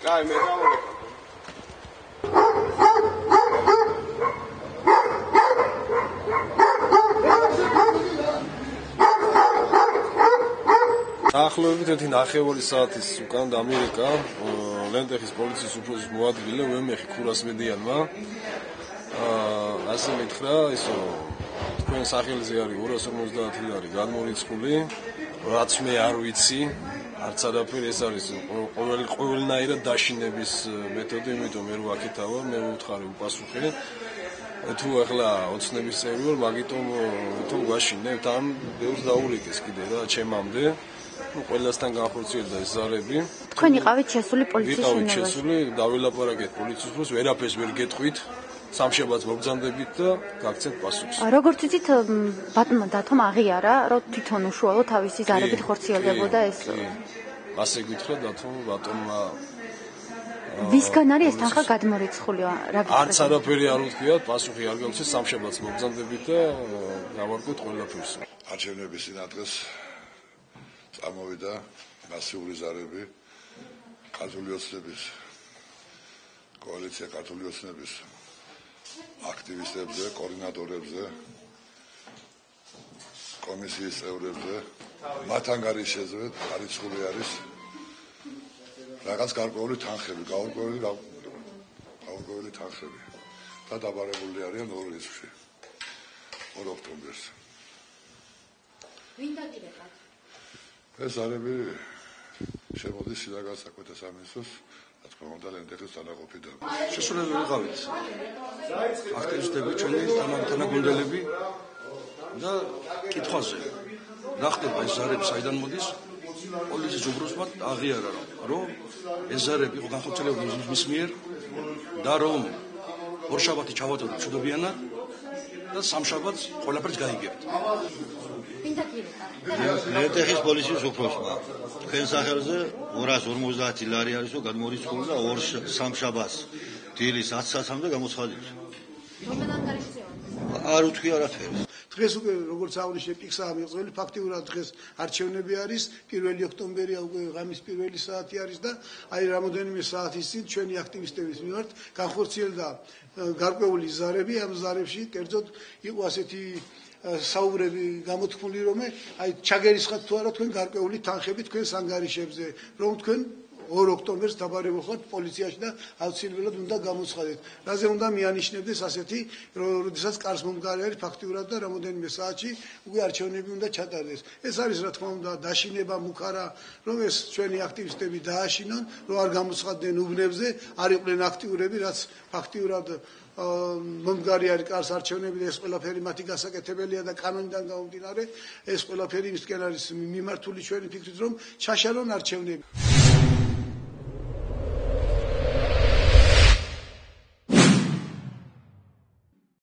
კაი, მე გამოვიდა. Ახლობით 1.5 საათის უკან დამირეკა ლენტეხის პოლიციის უფროსის მოადგილე ვემეხი ქურასმედიანმა. ასე მითხრა, ისო თქვენ სახელზე არის 250 ლარი გადმორიცხული, რაც მე არ ვიცი, არც არაფერი, ეს არის ყოველნაირად დაშინების მეთოდი, იმიტომ მე რო აქეთავა, მე ვუთხარი უპასუხე. თუ ახლა ოცნების წევრი ვარ, მაგიტომ თუ გვაშინებთ, ამ ბევრს დაურეკეს კიდე რა, ჩემამდე. ყველასთან განხორციელდა ეს ზარები. თქვენ იყავით შესული პოლიციის შენობაში? ვიყავით შენობაში. შესული, დავილაპარაკეთ პოლიციის უფროსს, ვერაფერს ვერ გეტყვით. სამშაბათს მოგზანდებით და გაგცეთ პასუხს. როგორც იცით, ბატონმა დათომ აღიარა, რომ თვითონ უშუალოდ თავისი ზარებით ხორციელდებოდა ეს. ასე გითხრა დათომ ბატონმა. ვისგან არის ეს თანხა გადმორიცხული? არც არაფერი არ უთქიათ, პასუხი არ გავცეთ, სამშაბათს მოგზანდებით და გავარკვევთ ყველაფერს. არჩევნების წინადღეს წამოვიდა მასიური ზარები ქართული ოცნების კოალიცია ქართული ოცნების აქტივისტებზე, კოორდინატორებზე, კომისიის წევრებზე, მათთან გარშემო არიცხული არის რაღაც გარკვეული თანხები, გაურკვეველი თანხები და დაბარებული არიან 2 რიცხვში 2 ოქტომბერს. ვინ დაგირეკათ? ეს ზარები შემოდის სილაგას საკვეთე სამინისტროს, რა თქმა უნდა, ლენტეხის თანაყოფიდან. შესულები ვიყავით. აქტივისტები, ჩვენი თანაგუნდელები და კითხვაზე. რა ხდება ეს ზარები საიდან მოდის? პოლიციის უფროსმა აღიარა, რომ ეს ზარები იყო განხორციელებული მის მიერ და რომ ორშაბათი ჩავატაროთ მშვიდობიანად და სამშაბათს ყველაფერს გაიგებთ. ლენტეხის პოლიციის უფროსმა თქვენ სახელზე 250 ლარი არისო გადმორიცხული და სამშაბათს დილის 10 საათამდე გამოცხადეთ. არ უთქვი არაფერს. დღეს უკვე როგორც აღნიშნე პიქსაა მიღწეული, ფაქტიურად დღეს არჩევნები არის, 1 ოქტომბერია უკვე ღამის 1 საათი არის და აი რამოდენიმე საათის წინ ჩვენი აქტივისტების მიმართ განხორციელდა გარკვეული ზარები, ამ ზარებში კერძოდ იყო ასეთი საუბრები გამოთქმული, რომ აი ჩაგერისხათ თუ არა თქვენ გარკვეული თანხები თქვენ სანგარიშებზე, რომ თქვენ 2 ოქტომბერს დაბარებულ ხართ პოლიციაში და აუცილებლად უნდა გამოცხადეთ. რაზე უნდა მიანიშნებდეს ასეთი, როდესაც კარს მომგარი არის ფაქტიურად და რამოდენიმე საათში უკვე არჩევნები უნდა ჩატარდეს. ეს არის რა თქმა უნდა დაშინება მუქარა, რომ ეს ჩვენი აქტივისტები დააშინონ, რომ არ გამოცხადდნენ უბნებზე, არ იყვნენ აქტიურები, რაც ფაქტიურად მომგარი არის კარს არჩევნები და ეს ყველაფერი მათი გასაკეთებელია და კანონიდან გამომდინარე ეს ყველაფერი იმისკენ არის მიმართული ჩვენი ფიქრით, რომ ჩაშალონ არჩევნები.